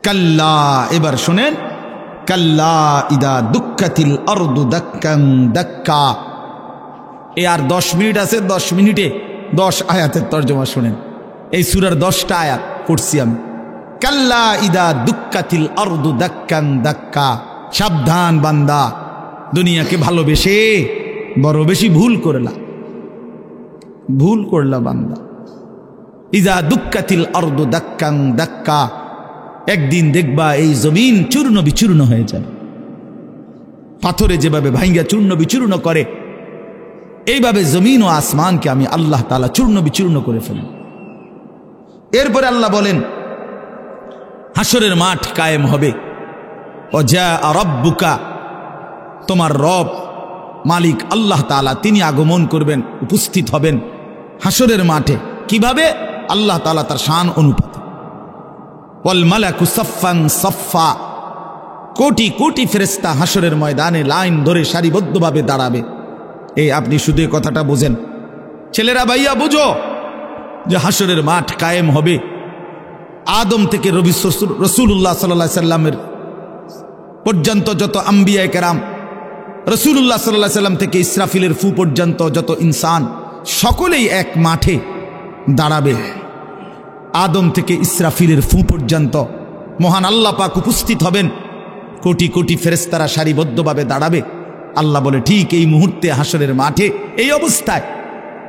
কাল্লা, এবার শোনেন, কাল্লা ইদা দুক্কাতিল আরদু দাক্কান দাক্কা। এ আর 10 মিনিট আছে, 10 মিনিটে 10 আয়াতের তর্জমা শুনেন। এই সূরার 10টা আয়াত পড়ছি আমি। কাল্লা ইদা দুক্কাতিল আরদু দাক্কান দাক্কা। সাবধান বান্দা, দুনিয়াকে ভালোবেসে বড় বেশি ভুল করলা বান্দা। ইদা দুক্কাতিল আরদু দাক্কান দাক্কা, একদিন দেখবা এই জমিন চূর্ণ বিচূর্ণ হয়ে যাবে। পাথরে যেভাবে ভাঙ্গা চূর্ণ বিচূর্ণ করে, এইভাবে জমিন ও আসমানকে আমি আল্লাহ তাআলা চূর্ণ বিচূর্ণ করে ফেলি। এরপরে আল্লাহ বলেন, হাসরের মাঠ কায়েম হবে। ওয়াজা রাব্বুকা, তোমার রব মালিক আল্লাহ তাআলা তিনি আগমন করবেন, উপস্থিত হবেন হাসরের মাঠে। কিভাবে? আল্লাহ তাআলা তার শান অনুপাতে। ওয়াল মালাকু সাফফান সাফফা, কোটি কোটি ফেরেশতা হাসরের ময়দানে লাইন ধরে সারিবদ্ধভাবে দাঁড়াবে। এই আপনি শুধু এই কথাটা বোঝেন, ছেলেরা ভাইয়া বুঝো যে হাসরের মাঠ কায়েম হবে। আদম থেকে রাসূলুল্লাহ সাল্লাল্লাহু আলাইহি সাল্লামের পর্যন্ত যত আম্বিয়ায়ে কেরাম, রাসূলুল্লাহ সাল্লাল্লাহু আলাইহি সাল্লাম থেকে ইসরাফিলের ফু পর্যন্ত যত ইনসান, সকলেই এক মাঠে দাঁড়াবে। আদম থেকে ইসরাফিলের ফু পর্যন্ত মহান আল্লাহ পাক উপস্থিত হবেন। কোটি কোটি ফেরেশতারা সারিবদ্ধভাবে দাঁড়াবে। আল্লাহ বলে, ঠিক এই মুহূর্তে হাসরের মাঠে এই অবস্থায়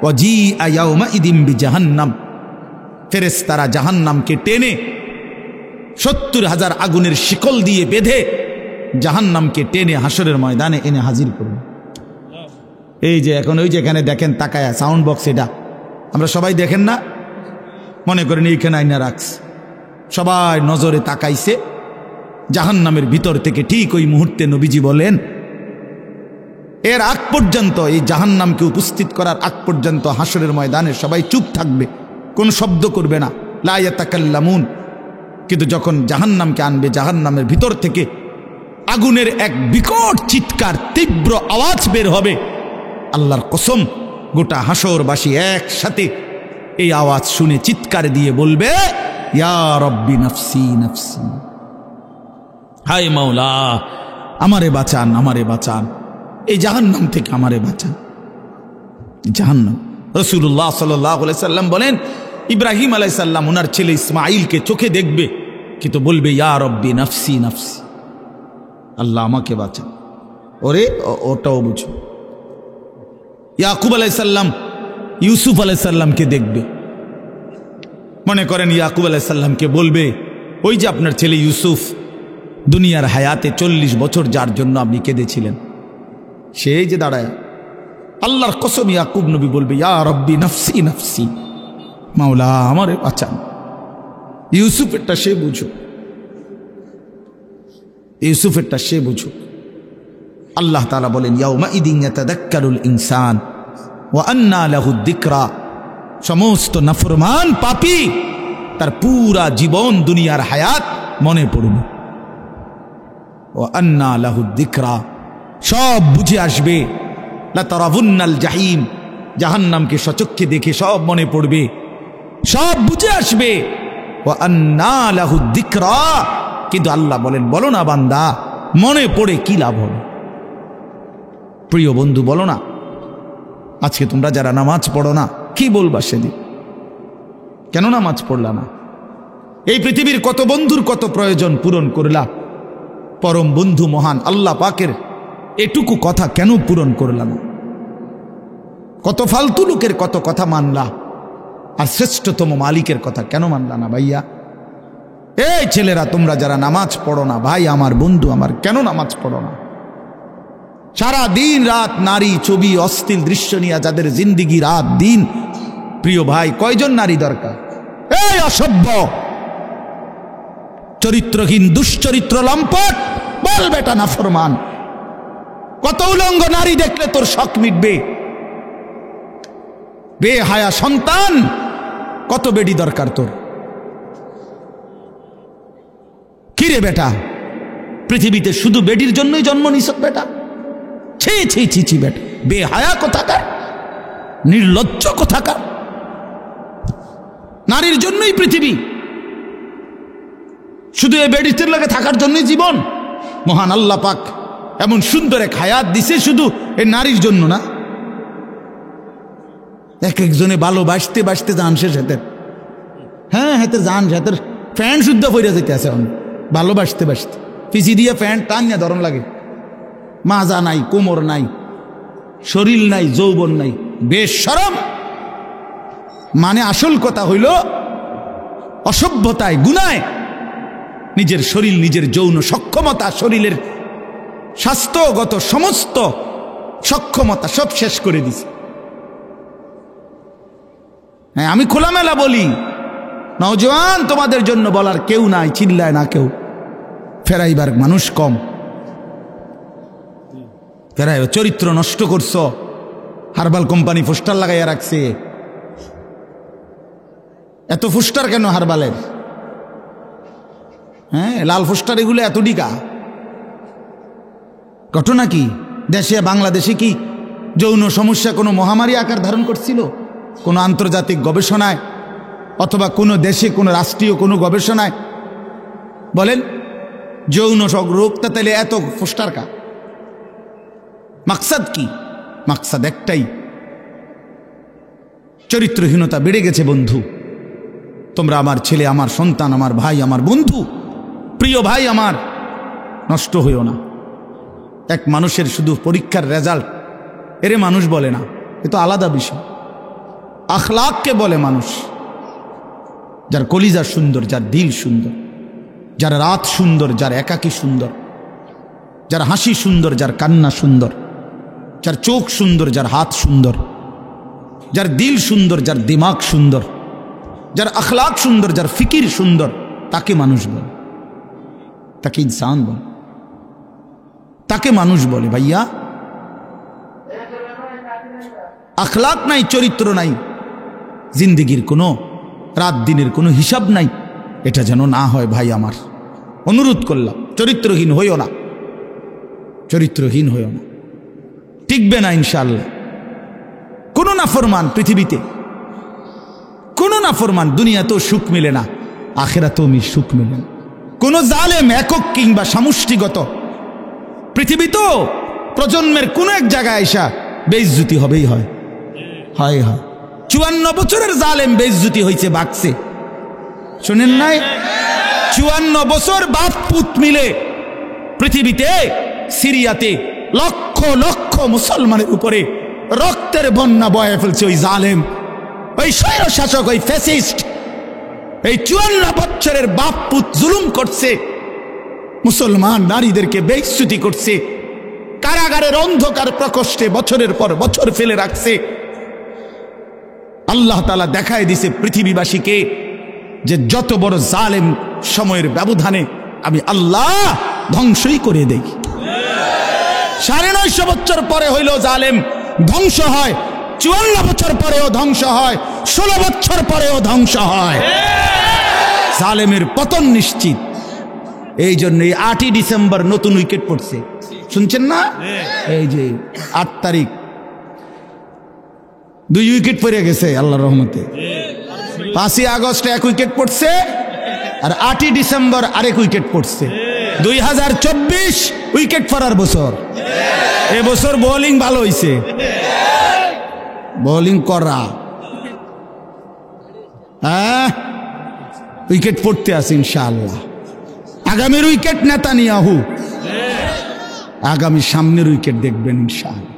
ওয়াজিআ ইয়াউমাইদিন বিজাহান্নাম, ফেরেশতারা জাহান্নামকে টেনে 70,000 আগুনের শিকল দিয়ে বেঁধে জাহান্নামকে টেনে হাসরের ময়দানে এনে হাজির করবে। এই যে এখন ওই যেখানে দেখেন তাকায়া সাউন্ড বক্স, এটা আমরা সবাই দেখেন না, মনে করেন এইখানে আইনা রাখছে, সবাই নজরে তাকাইছে জাহান্নামের ভিতর থেকে। ঠিক ওই মুহূর্তে নবীজি বলেন, এর আগ পর্যন্ত, এই জাহান্নামকে উপস্থিত করার আগ পর্যন্ত হাসরের ময়দানে সবাই চুপ থাকবে, কোনো শব্দ করবে না, লা ইয়াতাকাল্লামুন। কিন্তু যখন জাহান্নামকে আনবে, জাহান্নামের ভিতর থেকে আগুনের এক বিকট চিৎকার, তীব্র আওয়াজ বের হবে। আল্লাহর কসম, গোটা হাসরবাসী একসাথে এই আওয়াজ শুনে চিৎকার দিয়ে বলবে, ইয়া রব্বি নাফসি নাফসি, হায় মাওলা আমারে বাঁচান, আমারে বাঁচান, এই জাহান্নাম থেকে আমারে বাঁচান। জাহান্নাম, রাসূলুল্লাহ সাল্লাল্লাহু আলাইহি সাল্লাম বলেন, ইব্রাহিম আলাইহিস সালাম ওনার ছেলে ইসমাঈলকে চোখে দেখবে, কিন্তু বলবে ইয়া রব্বি নাফসি নাফসি, আল্লাহ আমাকে বাঁচান। ওরে ওটাও বুঝো। ইয়াকুব আলাইহিস সালাম ইউসুফ আলাইহিস সালামকে দেখবে, মনে করেন ইয়াকুব আলাইহিস সালামকে বলবে, ওই যে আপনার ছেলে ইউসুফ দুনিয়ার হায়াতে 40 বছর যার জন্য আপনি কেঁদেছিলেন, সেই যে দাঁড়ায়। আল্লাহর কসম, ইয়াকুব নবী বলবে, ইয়া রব্বি নাফসি নাফসি, মাওলা আমারে বাঁচান। ইউসুফেরটা সে বুঝো, ইউসুফেরটা সে বুঝো। আল্লাহ তাআলা বলেন, ইয়াউমাইদিন ইয়াতাযাক্কারুল ইনসান ওয়া আন্না লাহু যিকরা, সমস্ত নাফরমান পাপী তার পুরা জীবন দুনিয়ার হায়াত মনে পড়বে। ওয়া আন্না লাহু যিকরা, সব বুঝে আসবে। লা তারাবুন্নাল জাহিম, জাহান্নামকে সচক্ষে দেখে সব মনে পড়বে, সব বুঝে আসবে। ওয়া আন্না লাহু যিকরা, কিন্তু আল্লাহ বলেন, বলো না বান্দা, মনে পড়ে কি লাভ হবে? প্রিয় বন্ধু, বলো না, আজকে তোমরা যারা নামাজ পড়ো না, কি বলবা সেদিন? কেন নামাজ পড়লা না? এই পৃথিবীর কত বন্ধুর কত প্রয়োজন পূরণ করলা, পরম বন্ধু মহান আল্লাহ পাকের এটুকু কথা কেন পূরণ করলা না? কত ফালতু লোকের কত কথা মানলা, আর শ্রেষ্ঠতম মালিকের কথা কেন মানলা না ভাইয়া? এই ছেলেরা, তোমরা যারা নামাজ পড়ো না, ভাই আমার বন্ধু আমার, কেন নামাজ পড়ো না? সারা দিন রাত নারী ছবি অশ্লীল দৃশ্য নিয়ে যাদের জিন্দিগি রাত দিন, প্রিয় ভাই কয়জন নারী দরকার? এই অসভ্য চরিত্রহীন দুশ্চরিত্র লম্পট, বল বেটা নাফরমান, কত উলঙ্গ নারী দেখলে তোর শখ মিটবে? বেহায়া সন্তান, কত বেডি দরকার তোর? কিরে বেটা, পৃথিবীতে শুধু বেডির জন্যই জন্ম নিছ বেটা? ছি ছি ছি ছি বেটা, বেহায়া কোথাকার, নির্লজ্জ কোথাকার। নারীর জন্যই পৃথিবী, শুধু এই বেডিতে লাগে থাকার জন্যই জীবন। মহান আল্লাহ পাক এমন সুন্দর এক হায়াত দিছে শুধু এই নারীর জন্য না। এক একজনে ভালোবাসতে বাসতে জান শেষ হেতের, হ্যাঁ হেতের জান হেতের প্যান্ট শুদ্ধ পইরা যেতে আছে ভালোবাসতে বাসতে, পিছি দিয়ে প্যান্ট টান নিয়ে ধরন লাগে, মাজা নাই, কোমর নাই, শরীর নাই, যৌবন নাই, বেশরম। মানে আসল কথা হইল অসভ্যতায় গুনায় নিজের শরীর, নিজের যৌন সক্ষমতা, শরীরের স্বাস্থ্যগত সমস্ত সক্ষমতা সব শেষ করে দিছে। হ্যাঁ, আমি খোলামেলা বলি, নওজোয়ান তোমাদের জন্য বলার কেউ নাই, চিল্লায় না কেউ, ফেরাইবার মানুষ কম। ফেরাই চরিত্র নষ্ট করছ, হারবাল কোম্পানি পোস্টার লাগাইয়া রাখছে। এত পোস্টার কেন হারবালের? হ্যাঁ, লাল পোস্টার এগুলো এত ডিকা। ঘটনা কি? দেশে বাংলাদেশে কি যৌন সমস্যা কোনো মহামারী আকার ধারণ করছিল? কোনো আন্তর্জাতিক গবেষণায় অথবা কোনো দেশে কোনো রাষ্ট্রীয় কোনো গবেষণায় বলেন যৌন রোগটা তাহলে এত পোস্টার কা? মাকসাদ কি? মাকসাদ একটাই, চরিত্রহীনতা বেড়ে গেছে বন্ধু। তোমরা আমার ছেলে, আমার সন্তান, আমার ভাই, আমার বন্ধু, প্রিয় ভাই আমার, নষ্ট হইও না। এক মানুষের শুধু পরীক্ষার রেজাল্ট এরে মানুষ বলে না, এ তো আলাদা বিষয়। আখলাককে বলে মানুষ। যার কলিজা সুন্দর, যার দিল সুন্দর, যার রাত সুন্দর, যার একাকী সুন্দর, যার হাসি সুন্দর, যার কান্না সুন্দর, যার চোখ সুন্দর, যার হাত সুন্দর, যার দিল সুন্দর, যার দিমাগ সুন্দর, যার আখলাক সুন্দর, যার ফিকির সুন্দর, তাকে মানুষ বলে, তাকে ইনসান বলে, তাকে মানুষ বলে। ভাইয়া, আখলাক নাই, চরিত্র নাই, জিন্দিগির কোনো রাত দিনের কোনো হিসাব নাই। এটা যেন না হয় ভাই আমার, অনুরোধ করলাম। চরিত্রহীন হইও না, চরিত্রহীন হইও না, টিকবে না ইনশাআল্লাহ। কোনো নাফরমান পৃথিবীতে, কোনো নাফরমান দুনিয়াতেও সুখ মিলে না, আখিরাতেও সুখ মিলে না। কোনো জালেম একক কিংবা সামষ্টিগত পৃথিবীতেও প্রজন্মের কোনো এক জায়গায় এসা বেইজ্জতি হবেই হয়। 54 বছরের জালেম বেইজ্জতি হয়েছে বাকসে, শোনেন নাই? 54 বছর বাপ পুত মিলে পৃথিবীতে সিরিয়াতে লক্ষ লক্ষ মুসলমানের উপরে রক্তের বন্যা বয়ে ফেলছে ওই জালেম, ওই স্বৈর শাসক, ওই ফ্যাসিস্ট। এই 54 বছরের বাপ পুত জুলুম করছে, মুসলমান নারীদেরকে বেইজ্জতি করছে, কারাগারের অন্ধকার প্রকোষ্ঠে বছরের পর বছর ফেলে রাখছে। আল্লাহ তাআলা দেখায় দিছে পৃথিবীবাসীকে যে যত বড় জালেম সময়ের ব্যবধানে আমি আল্লাহ ধ্বংসই করে দেই। 950 বছর পরে হইল জালেম ধ্বংস হয়, 54 বছর পরেও ধ্বংস হয়, 16 বছর পরেও ধ্বংস হয়। জালেমের পতন নিশ্চিত। এই জন্য 8ই ডিসেম্বর নতুন উইকেট পড়ছে, শুনছেন না? এই যে 8 তারিখ 2 উইকেট পড়ে গেছে আল্লাহর রহমতে। 5ই আগস্ট 1 উইকেট পড়ছে, আর 8ই ডিসেম্বর আরেক উইকেট পড়ছে। 2024 উইকেট পড়ার বছর। এবছর বোলিং ভালো হয়েছে, বোলিং করা। হ্যাঁ, উইকেট পড়তে আছে ইনশাআল্লাহ। আগামীর উইকেট নেতানিয়াহু, আগামী সামনের উইকেট দেখবেন ইনশাআল্লাহ।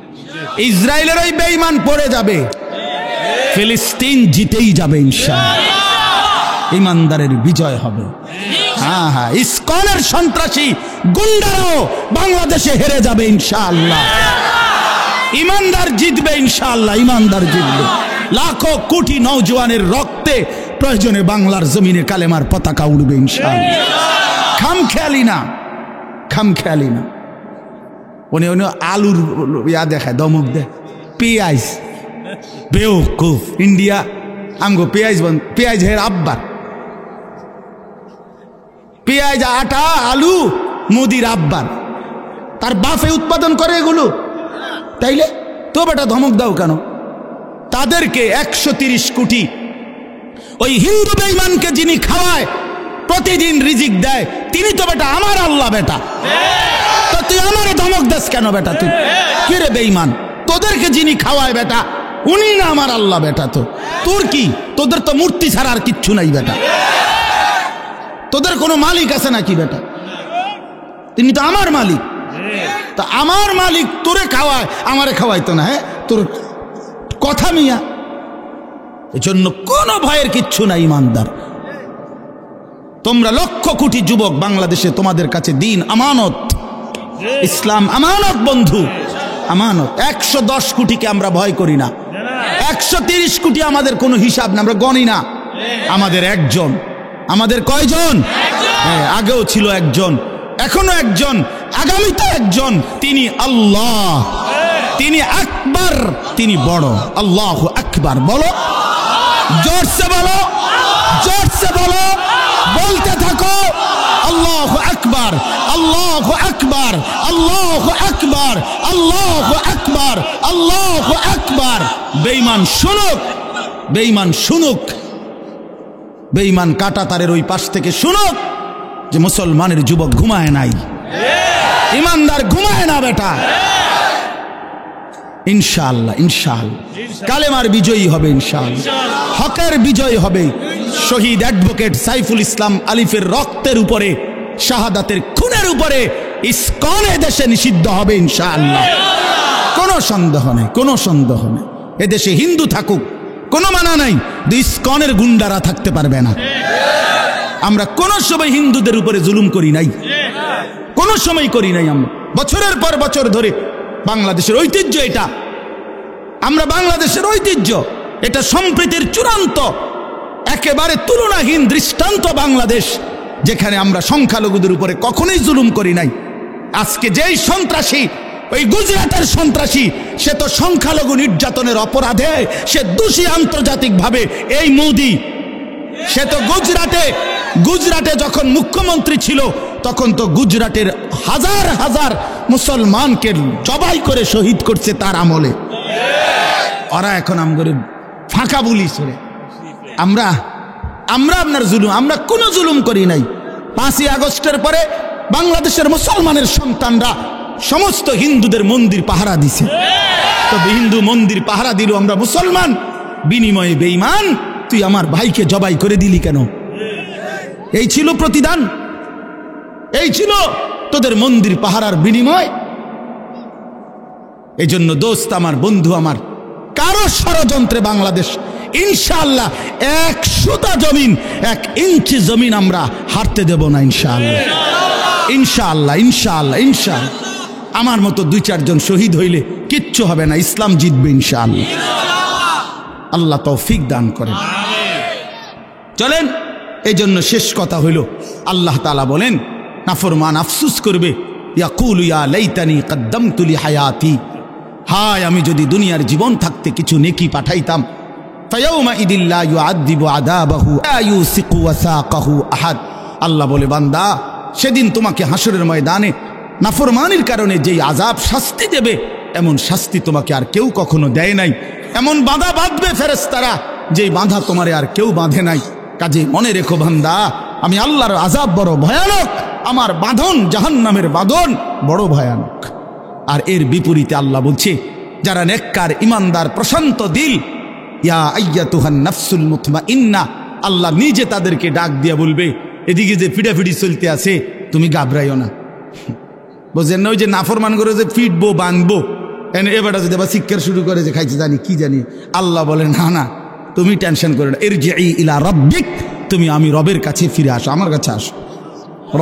ইসরায়েলের ওই বেঈমান পড়ে যাবে, ফিলিস্তিন জিতেই যাবে ইনশাআল্লাহ। ইমানদারের বিজয় হবে। হ্যাঁ হ্যাঁ, ইসকনের সন্ত্রাসী গুন্ডারাও বাংলাদেশে হেরে যাবে ইনশাআল্লাহ। ইমানদার জিতবে ইনশাআল্লাহ, ইমানদার জিতবে। লাখো কোটি নওজোয়ানের রক্তে প্রয়োজনে বাংলার জমিনে কালেমার পতাকা উড়বে ইনশাআল্লাহ। খামখেয়ালি না, খামখেয়ালি না। উনি আলুর ইয়া দেখায়, দমক দেয়, পেঁয়াজ বেওকুফ। ইন্ডিয়া আমগো পেঁয়াজ পেঁয়াজ হের আব্বার, পেঁয়াজ আটা আলু মোদির আব্বার, তার বাপে উৎপাদন করে এগুলো। তাইলে তো বেটা ধমক দাও কেন? তাদেরকে 130 কোটি ওই হিন্দু বেঈমানকে যিনি খাওয়ায়, প্রতিদিন রিজিক দেয়, তিনি তো বেটা আমার আল্লাহ বেটা। তো তুই আমারে ধমক দাস কেন বেটা? তুই কে রে বেঈমান? তোদেরকে যিনি খাওয়ায় বেটা, উনি না আমার আল্লাহ বেটা। তো তোর কি? তোদের তো মূর্তি ছাড়া আর কিচ্ছু নাই বেটা। তোদের কোনো মালিক আছে নাকি বেটা? তিনি তো আমার মালিক। তা আমার মালিক তোরে খাওয়ায়, আমারে খাওয়াইতো না। হ্যাঁ, তোর কথা মিয়া। এজন্য কোনো ভয়ের কিচ্ছু নাই ইমানদার। তোমরা লক্ষ কোটি যুবক বাংলাদেশে, তোমাদের কাছে দিন আমানত, ইসলাম আমানত বন্ধু, আমানত। 110 কোটিকে আমরা ভয় করি না, 130 কোটি আমাদের কোনো হিসাব না, আমরা গণি না। আমাদের একজন, আমাদের কয়জন? হ্যাঁ, আগেও ছিল একজন, এখনো একজন, আগামীতে একজন। তিনি আল্লাহ, তিনি আকবার, তিনি বড়। আল্লাহু আকবার বলো, জোরসে বলো, জোরসে বলো, বলতে থাকো আল্লাহু আকবার, আল্লাহু আকবার, আল্লাহু আকবার, আল্লাহু আকবার, আল্লাহু আকবার। বেঈমান শুনুক, বেঈমান শুনুক, বেঈমান কাঁটাতারের ওই পাশ থেকে শুনুক যে মুসলমানের যুবক ঘুমায় নাই, ইমানদার ঘুমায় না বেটা। ইনশাআল্লাহ, ইনশাআল্লাহ কালেমার বিজয়ী হবে, ইনশাআল্লাহ হকের বিজয় হবে। শহীদ অ্যাডভোকেট সাইফুল ইসলাম আলিফের রক্তের উপরে, শাহাদাতের খুনের উপরে ইসকন দেশে নিষিদ্ধ হবে ইনশাআল্লাহ। কোনো সন্দেহ নেই, কোনো সন্দেহ নেই। এদেশে হিন্দু থাকুক, কোনো মানা নাই, ইসকনের গুন্ডারা থাকতে পারবে না। আমরা কোনো সময় হিন্দুদের উপরে জুলুম করি নাই, কোনো সময় করি নাই। আমরা বছরের পর বছর ধরে বাংলাদেশের ঐতিহ্য এটা, আমরা বাংলাদেশের ঐতিহ্য, এটা সম্প্রীতির চূড়ান্ত একেবারে তুলনাহীন দৃষ্টান্ত বাংলাদেশ, যেখানে আমরা সংখ্যালঘুদের উপরে কখনোই জুলুম করি নাই। আজকে যেই সন্ত্রাসী, ওই গুজরাটের সন্ত্রাসী, সে তো সংখ্যালঘু নির্যাতনের অপরাধে সে দোষী আন্তর্জাতিকভাবে। এই মোদি, সে তো গুজরাটে যখন মুখ্যমন্ত্রী ছিল, তখন তো গুজরাটের হাজার হাজার মুসলমানকে জবাই করে শহীদ করছে তার আমলে। ওরা এখন আমাদের ফাঁকা বুলি ছেড়ে, আমরা আপনার জুলুম, আমরা কোনো জুলুম করি নাই। 5ই আগস্টের পরে বাংলাদেশের মুসলমানের সন্তানরা সমস্ত হিন্দুদের মন্দির পাহারা দিছে। তবে হিন্দু মন্দির পাহারা দিল, আমরা মুসলমান, বিনিময়ে বেঈমান তুই আমার ভাইকে জবাই করে দিলি কেন? এই ছিল প্রতিদান, এই ছিল তোদের মন্দির পাহারার বিনিময়। এই জন্য দোস্ত আমার, বন্ধু আমার, কারো ষড়যন্ত্রে বাংলাদেশ ইনশাআল্লাহ 1 সুতা জমিন, 1 ইঞ্চি জমিন আমরা হারতে দেব না ইনশাআল্লাহ, ইনশাআল্লাহ, ইনশাআল্লাহ, ইনশাআল্লাহ। আমার মতো 2-4 জন শহীদ হইলে কিচ্ছু হবে না, ইসলাম জিতবে ইনশাআল্লাহ। আল্লাহ তৌফিক দান করেন। চলেন, এই জন্য শেষ কথা হইল, আল্লাহ তাআলা বলেন নাফরমান আফসোস করবে, ইয়াকুলু ইয়া লাইতানি কদ্দামতু লি হায়াতি, হায় আমি যদি দুনিয়ার জীবন থাকতে কিছু নেকি পাঠাইতাম। ফায়াউমা ইদিল লা ইউআযিবু আযাবাহু লা ইউসিকু ওয়াসাকাহু আহাদ। আল্লাহ বলে, বান্দা সেদিন তোমাকে হাসরের ময়দানে নাফরমানির কারণে যেই আযাব শাস্তি দেবে, এমন শাস্তি তোমাকে আর কেউ কখনো দেয় নাই। এমন বাঁধা বাঁধবে ফেরেশতারা, যেই বাঁধা তোমারে আর কেউ বাঁধে নাই। কাজে মনে রেখো বান্দা, আমি আল্লাহর আযাব বড় ভয়ানক, আমার বাঁধন জাহান্নামের বাঁধন বড় ভয়ানক। আর এর বিপরীতে আল্লাহ বলছে, যারা নেককার, ইমানদার, প্রশান্ত দিল, ইয়া আইয়াতুহান নাফসুল মুতমাইন্না, আল্লাহ নিজে তাদেরকে ডাক দিয়া বলবে, এদিকে যে ফিডাফিডি চলতে আছে তুমি ঘাবড়াইও না। বুঝলেন না? ওই যে নাফরমান করে যে ফিটবো বাঁধবো, এবার যদি আবার শিক্ষার শুরু করে যে খাইছে জানি কি জানি, আল্লাহ বলেন না না তুমি টেনশন করে না, ইরজিই ইলা রাব্বিক, তুমি আমি রবের কাছে ফিরে আসো, আমার কাছে আসো।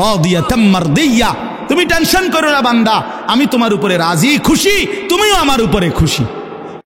রাদিয়াতাম মারদিয়া, তুমি টেনশন করো না বান্দা, আমি তোমার উপরে রাজি খুশি, তুমিও আমার উপরে খুশি।